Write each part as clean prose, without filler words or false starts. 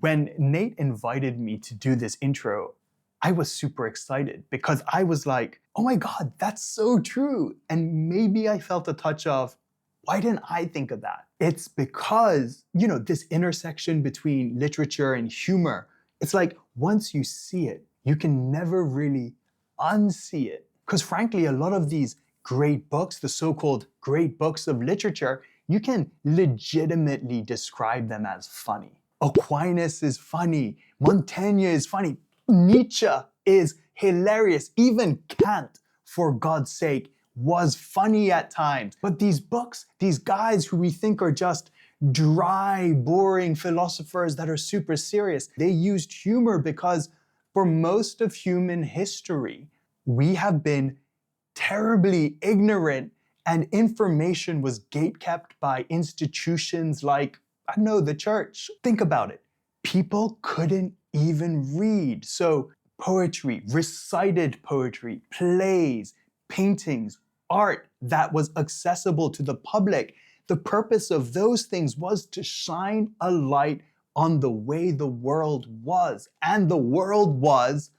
When Nate invited me to do this intro, I was super excited because I was like, oh my God, that's so true. And maybe I felt a touch of, why didn't I think of that? It's because, this intersection between literature and humor, it's like once you see it, you can never really unsee it. Because frankly, a lot of these great books, the so-called great books of literature, you can legitimately describe them as funny. Aquinas is funny. Montaigne is funny. Nietzsche is hilarious. Even Kant, for God's sake, was funny at times. But these books, these guys who we think are just dry, boring philosophers that are super serious, they used humor because for most of human history, we have been terribly ignorant and information was gatekept by institutions like, I don't know, the church. Think about it. People couldn't even read. So poetry, recited poetry, plays, paintings, art that was accessible to the public. The purpose of those things was to shine a light on the way the world was. And the world was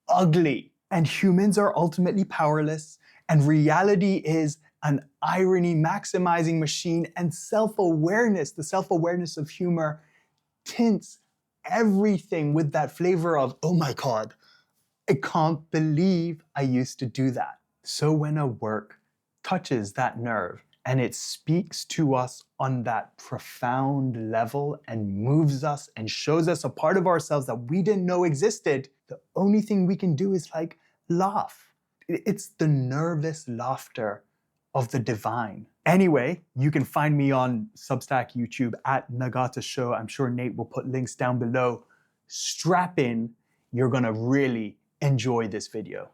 ugly. And humans are ultimately powerless. And reality is an irony maximizing machine, and self-awareness, the self-awareness of humor, tints everything with that flavor of, oh my God, I can't believe I used to do that. So when a work touches that nerve and it speaks to us on that profound level and moves us and shows us a part of ourselves that we didn't know existed, the only thing we can do is laugh. It's the nervous laughter of the divine. Anyway, you can find me on Substack, YouTube at Nagata Show. I'm sure Nate will put links down below. Strap in. You're gonna really enjoy this video.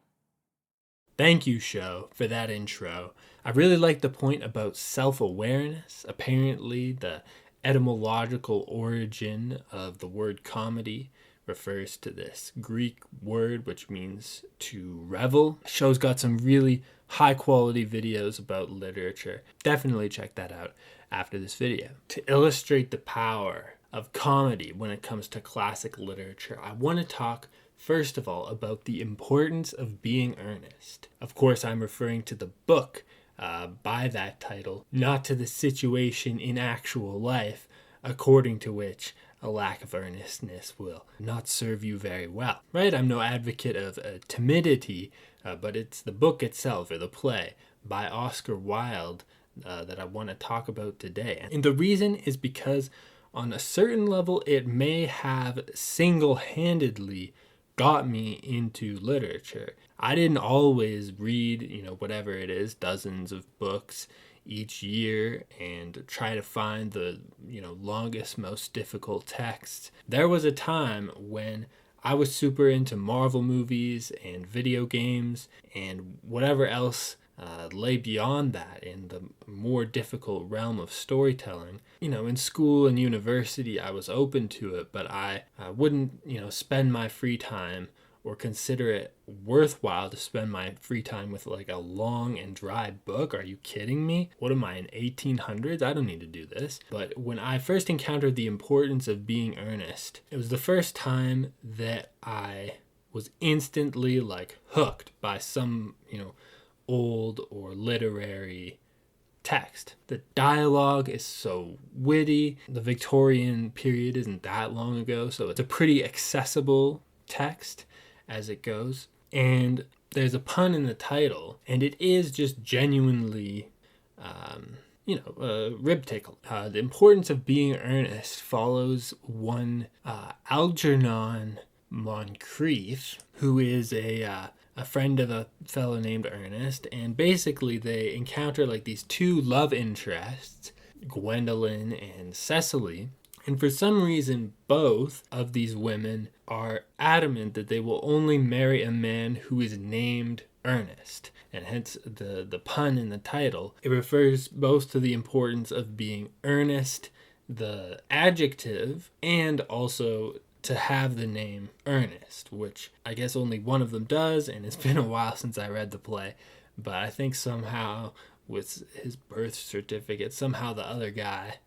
Thank you, Show, for that intro. I really like the point about self-awareness. Apparently, the etymological origin of the word comedy refers to this Greek word which means to revel. Show's got some really high quality videos about literature. Definitely check that out after this video. To illustrate the power of comedy when it comes to classic literature, I want to talk first of all about the importance of being earnest. Of course, I'm referring to the book by that title, not to the situation in actual life, according to which a lack of earnestness will not serve you very well, right? I'm no advocate of timidity, but it's the book itself, or the play, by Oscar Wilde that I want to talk about today. And the reason is because on a certain level, it may have single-handedly got me into literature. I didn't always read, whatever it is, dozens of books each year and try to find the, longest, most difficult texts. There was a time when I was super into Marvel movies and video games and whatever else lay beyond that in the more difficult realm of storytelling. In school and university, I was open to it, but I wouldn't, spend my free time or consider it worthwhile to spend my free time with like a long and dry book. Are you kidding me? What am I, in 1800s? I don't need to do this. But when I first encountered the importance of being earnest, it was the first time that I was instantly hooked by some, old or literary text. The dialogue is so witty. The Victorian period isn't that long ago, so it's a pretty accessible text as it goes. And there's a pun in the title, and it is just genuinely, rib tickle. The importance of being earnest follows one Algernon Moncrief, who is a friend of a fellow named Ernest, and basically they encounter these two love interests, Gwendolyn and Cecily, and for some reason both of these women are adamant that they will only marry a man who is named Ernest, and hence the pun in the title. It refers both to the importance of being earnest, the adjective, and also to have the name Ernest, which I guess only one of them does, and it's been a while since I read the play, but I think somehow with his birth certificate, somehow the other guy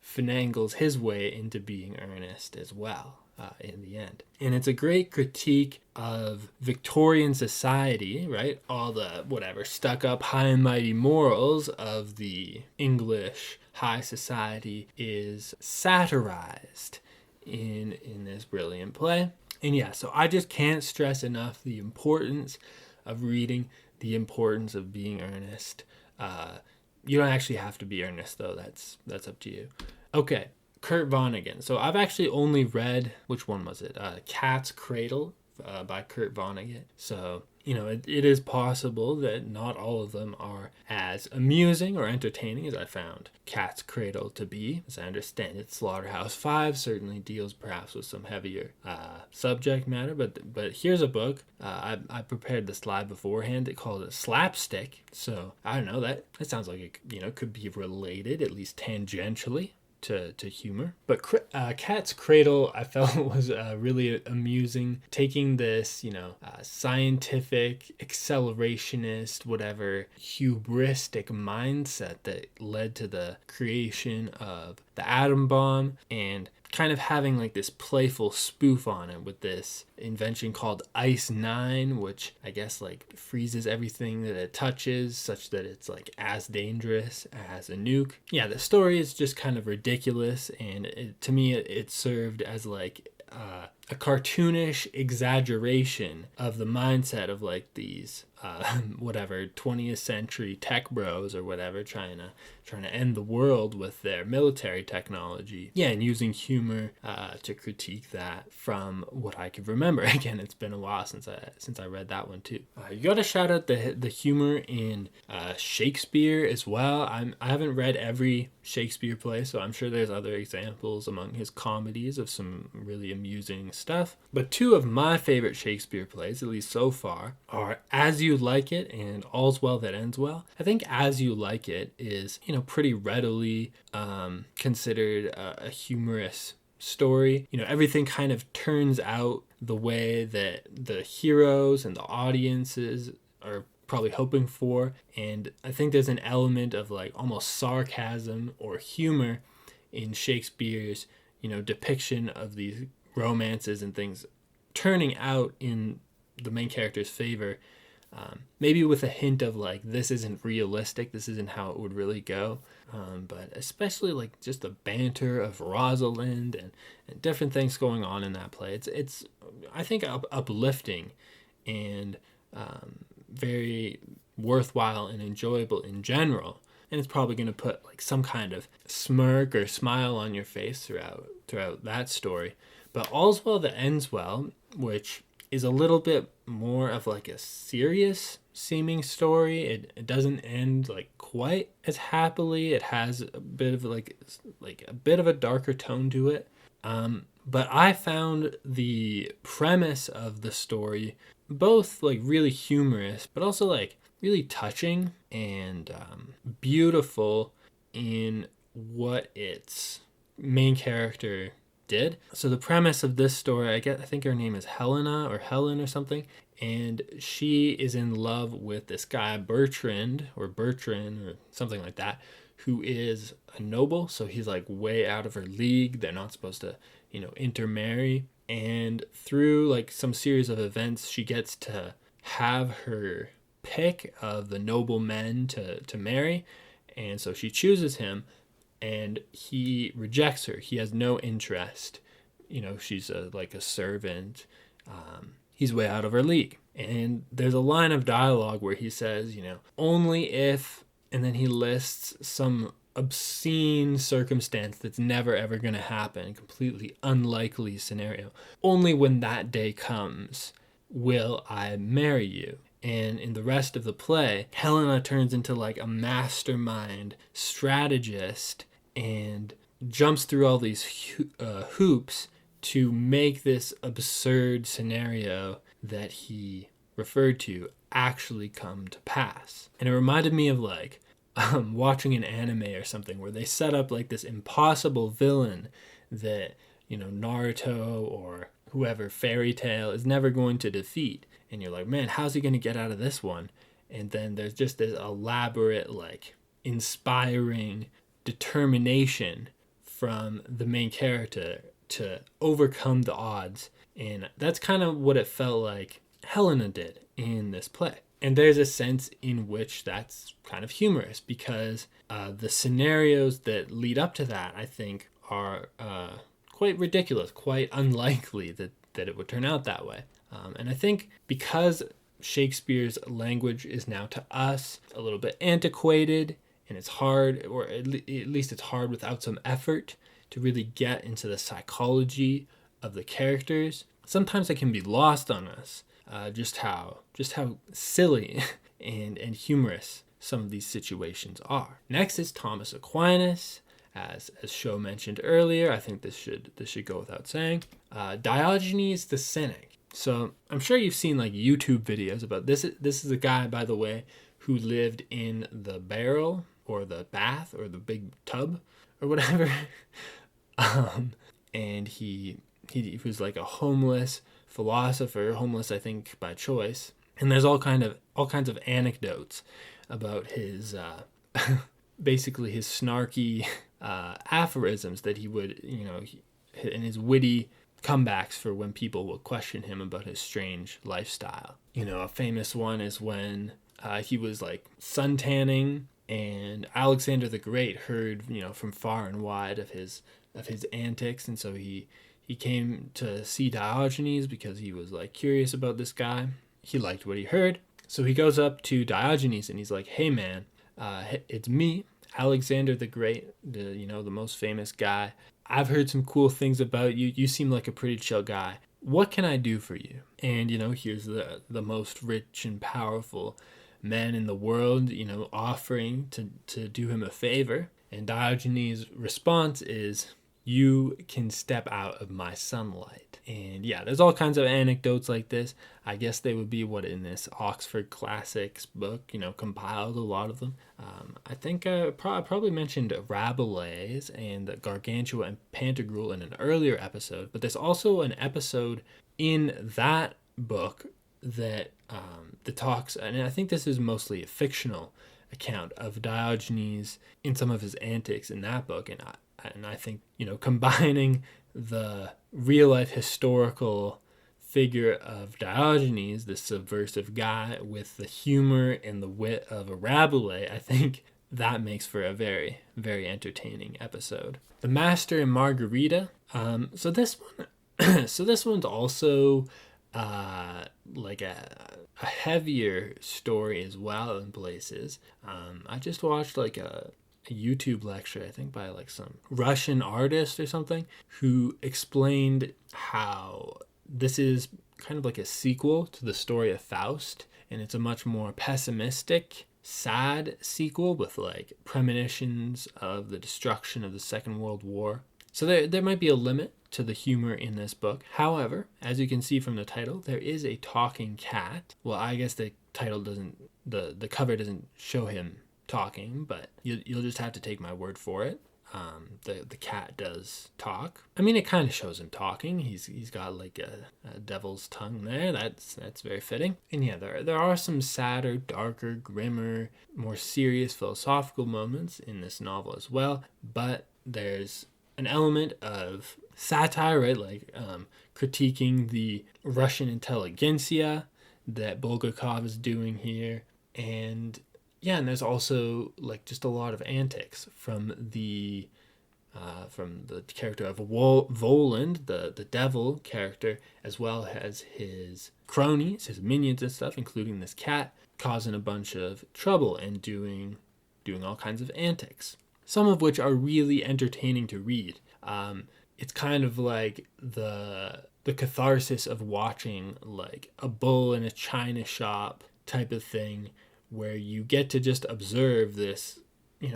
finagles his way into being Earnest as well. In the end. And it's a great critique of Victorian society, right? All the whatever stuck up high and mighty morals of the English high society is satirized in this brilliant play. And yeah, so I just can't stress enough the importance of reading, the importance of being earnest. You don't actually have to be earnest though. That's up to you. Okay. Kurt Vonnegut. So I've actually only read, which one was it? Cat's Cradle by Kurt Vonnegut. So, it is possible that not all of them are as amusing or entertaining as I found Cat's Cradle to be. As I understand it, Slaughterhouse-Five certainly deals perhaps with some heavier subject matter. But here's a book. I prepared the slide beforehand. It called it Slapstick. So I don't know, that sounds like it could be related, at least tangentially, to humor. But Cat's Cradle I felt was really amusing, taking this scientific accelerationist whatever hubristic mindset that led to the creation of the atom bomb and kind of having like this playful spoof on it with this invention called Ice 9, which I guess like freezes everything that it touches such that it's like as dangerous as a nuke. Yeah, the story is just kind of ridiculous, and to me it served as like a cartoonish exaggeration of the mindset of like these 20th century tech bros or whatever trying to end the world with their military technology. Yeah, and using humor to critique that from what I can remember. Again, it's been a while since I read that one too. You got to shout out the humor in Shakespeare as well. I haven't read every Shakespeare play, so I'm sure there's other examples among his comedies of some really amusing stuff. But two of my favorite Shakespeare plays, at least so far, are As You Like It and All's Well That Ends Well. I think As You Like It is, pretty readily considered a humorous story. Everything kind of turns out the way that the heroes and the audiences are probably hoping for, and I think there's an element of like almost sarcasm or humor in Shakespeare's depiction of these romances and things turning out in the main character's favor, maybe with a hint of like, this isn't realistic, this isn't how it would really go, but especially like just the banter of Rosalind and different things going on in that play. It's I think uplifting and very worthwhile and enjoyable in general, and it's probably going to put like some kind of smirk or smile on your face throughout that story. But All's Well That Ends Well, which is a little bit more of like a serious seeming story. It doesn't end like quite as happily. It has a bit of like a bit of a darker tone to it. But I found the premise of the story both like really humorous, but also like really touching and beautiful in what its main character did. So the premise of this story, I think her name is Helena or Helen or something, and she is in love with this guy Bertrand or something like that, who is a noble. So he's like way out of her league. They're not supposed to, intermarry. And through like some series of events, she gets to have her pick of the noble men to marry. And so she chooses him, and he rejects her. He has no interest. She's like a servant. He's way out of her league. And there's a line of dialogue where he says, only if, and then he lists some obscene circumstance that's never ever going to happen, completely unlikely scenario. Only when that day comes will I marry you. And in the rest of the play, Helena turns into like a mastermind strategist and jumps through all these hoops to make this absurd scenario that he referred to actually come to pass. And it reminded me of like watching an anime or something where they set up like this impossible villain that, Naruto or whoever, Fairy Tail, is never going to defeat. And you're like, man, how's he going to get out of this one? And then there's just this elaborate, like, inspiring determination from the main character to overcome the odds. And that's kind of what it felt like Helena did in this play. And there's a sense in which that's kind of humorous because the scenarios that lead up to that, I think, are quite ridiculous, quite unlikely that it would turn out that way. And I think because Shakespeare's language is now to us a little bit antiquated, and it's hard, or at least it's hard without some effort to really get into the psychology of the characters, sometimes it can be lost on us just how silly and humorous some of these situations are. Next is Thomas Aquinas. As Sho mentioned earlier, I think this should go without saying. Diogenes the Cynic. So I'm sure you've seen like YouTube videos about this. This is a guy, by the way, who lived in the barrel or the bath or the big tub or whatever. And he was like a homeless philosopher, homeless I think by choice. And there's all kinds of anecdotes about his basically his snarky aphorisms that he would, and his witty comebacks for when people will question him about his strange lifestyle. A famous one is when he was like suntanning, and Alexander the Great heard, from far and wide of his antics, and so he came to see Diogenes because he was like curious about this guy. He liked what he heard, so he goes up to Diogenes and he's like, "Hey man, it's me, Alexander the Great, the most famous guy. I've heard some cool things about you. You seem like a pretty chill guy. What can I do for you?" And here's the most rich and powerful man in the world, offering to do him a favor. And Diogenes' response is, "You can step out of my sunlight." And yeah, there's all kinds of anecdotes like this. I guess they would be what in this Oxford Classics book, compiled a lot of them. I think I probably mentioned Rabelais and Gargantua and Pantagruel in an earlier episode, but there's also an episode in that book that talks, and I think this is mostly a fictional account of Diogenes in some of his antics in that book, and I think, combining the real-life historical figure of Diogenes, the subversive guy, with the humor and the wit of a Rabelais, I think that makes for a very, very entertaining episode. The Master and Margarita. So this one's also like a heavier story as well in places. I just watched like a YouTube lecture, I think by like some Russian artist or something, who explained how this is kind of like a sequel to the story of Faust, and it's a much more pessimistic, sad sequel with like premonitions of the destruction of the Second World War. So there might be a limit to the humor in this book. However, as you can see from the title, there is a talking cat. Well, I guess the title the cover doesn't show him talking, but you'll just have to take my word for it. The cat does talk. I mean, it kind of shows him talking. He's got like a devil's tongue there. That's very fitting. And yeah, there are some sadder, darker, grimmer, more serious philosophical moments in this novel as well. But there's an element of satire, right? Like critiquing the Russian intelligentsia that Bulgakov is doing here, and there's also like just a lot of antics from the character of Voland, the devil character, as well as his cronies, his minions and stuff, including this cat, causing a bunch of trouble and doing all kinds of antics. Some of which are really entertaining to read. It's kind of like the catharsis of watching like a bull in a china shop type of thing, where you get to just observe this,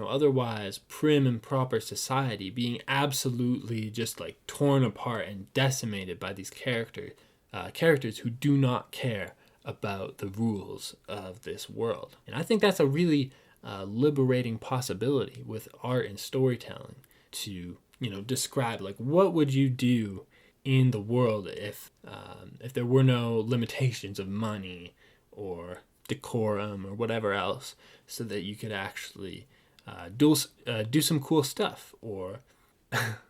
otherwise prim and proper society being absolutely just like torn apart and decimated by these characters who do not care about the rules of this world. And I think that's a really liberating possibility with art and storytelling to, describe like what would you do in the world if there were no limitations of money or decorum or whatever else, so that you could actually do some cool stuff, or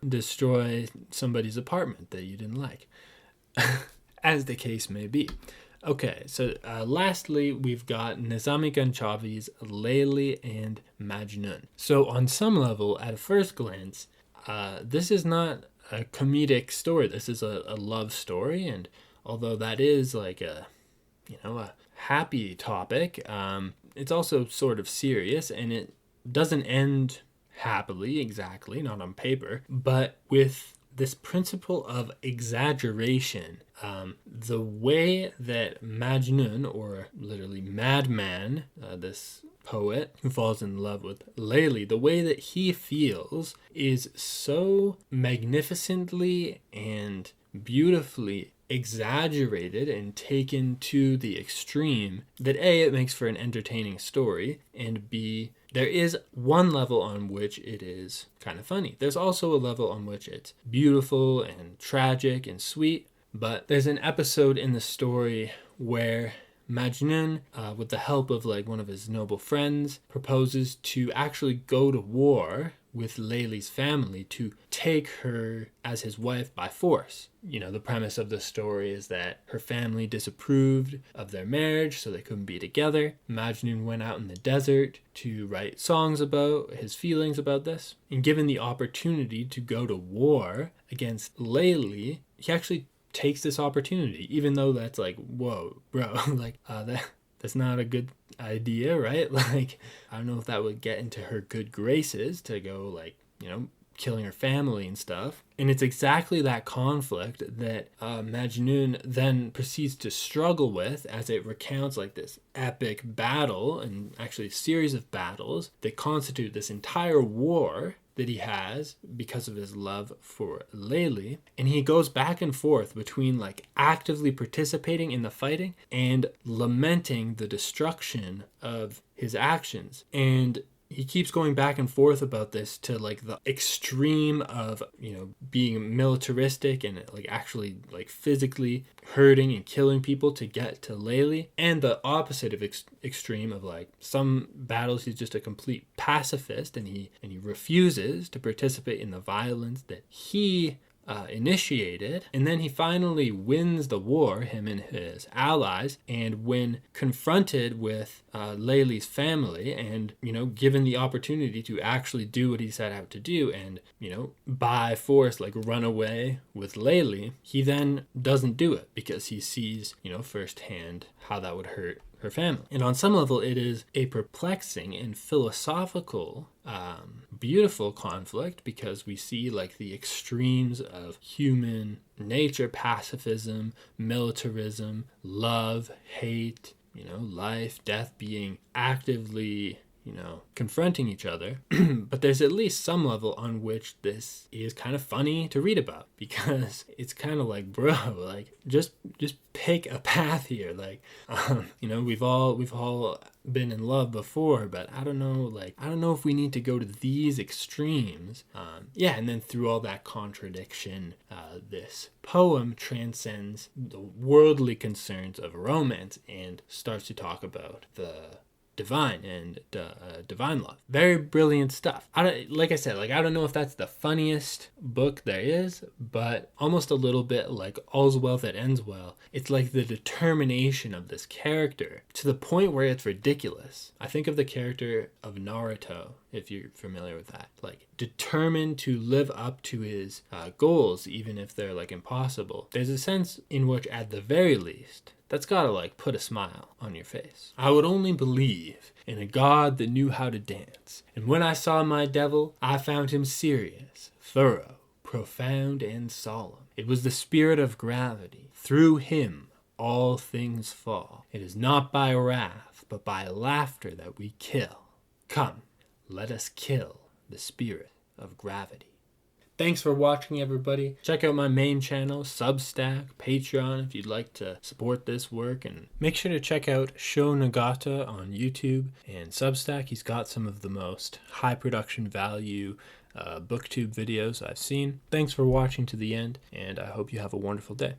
destroy somebody's apartment that you didn't like, as the case may be. Okay, so lastly, we've got Nezami Ganjavi's Layli and Majnun. So on some level, at a first glance, this is not a comedic story. This is a love story, and although that is like a happy topic, it's also sort of serious, and it doesn't end happily exactly, not on paper, but with this principle of exaggeration. The way that Majnun, or literally madman, this poet who falls in love with Layli, the way that he feels is so magnificently and beautifully exaggerated and taken to the extreme that A, it makes for an entertaining story, and B, there is one level on which it is kind of funny. There's also a level on which it's beautiful and tragic and sweet, but there's an episode in the story where Majnun, with the help of like one of his noble friends, proposes to actually go to war with Layli's family to take her as his wife by force. The premise of the story is that her family disapproved of their marriage, so they couldn't be together. Majnun went out in the desert to write songs about his feelings about this. And given the opportunity to go to war against Layli, he actually takes this opportunity, even though that's like, whoa, bro, like that's not a good idea, right? Like, I don't know if that would get into her good graces to go like, killing her family and stuff. And it's exactly that conflict that Majnun then proceeds to struggle with as it recounts like this epic battle, and actually a series of battles that constitute this entire war that he has because of his love for Layli. And he goes back and forth between like actively participating in the fighting and lamenting the destruction of his actions. And he keeps going back and forth about this to like the extreme of, being militaristic and like actually like physically hurting and killing people to get to Layli, and the opposite of extreme of like some battles he's just a complete pacifist and he refuses to participate in the violence that he initiated. And then he finally wins the war, him and his allies, and when confronted with Layli's family and given the opportunity to actually do what he set out to do and by force like run away with Layli, he then doesn't do it because he sees firsthand how that would hurt her family. And on some level it is a perplexing and philosophical beautiful conflict, because we see like the extremes of human nature, pacifism, militarism, love, hate, life, death being actively confronting each other. But there's at least some level on which this is kind of funny to read about, because it's kind of like, bro, like just pick a path here. Like, we've all been in love before, but I don't know if we need to go to these extremes. And then through all that contradiction, this poem transcends the worldly concerns of romance and starts to talk about the divine and divine love. Very brilliant stuff. I don't know if that's the funniest book there is, but almost a little bit like All's Well That Ends Well. It's like the determination of this character to the point where it's ridiculous. I think of the character of Naruto, if you're familiar with that, like determined to live up to his goals, even if they're like impossible. There's a sense in which, at the very least, that's gotta like put a smile on your face. I would only believe in a God that knew how to dance. And when I saw my devil, I found him serious, thorough, profound, and solemn. It was the spirit of gravity. Through him all things fall. It is not by wrath, but by laughter that we kill. Come, let us kill the spirit of gravity. Thanks for watching, everybody. Check out my main channel, Substack, Patreon, if you'd like to support this work. And make sure to check out Show Nagata on YouTube and Substack. He's got some of the most high production value booktube videos I've seen. Thanks for watching to the end, and I hope you have a wonderful day.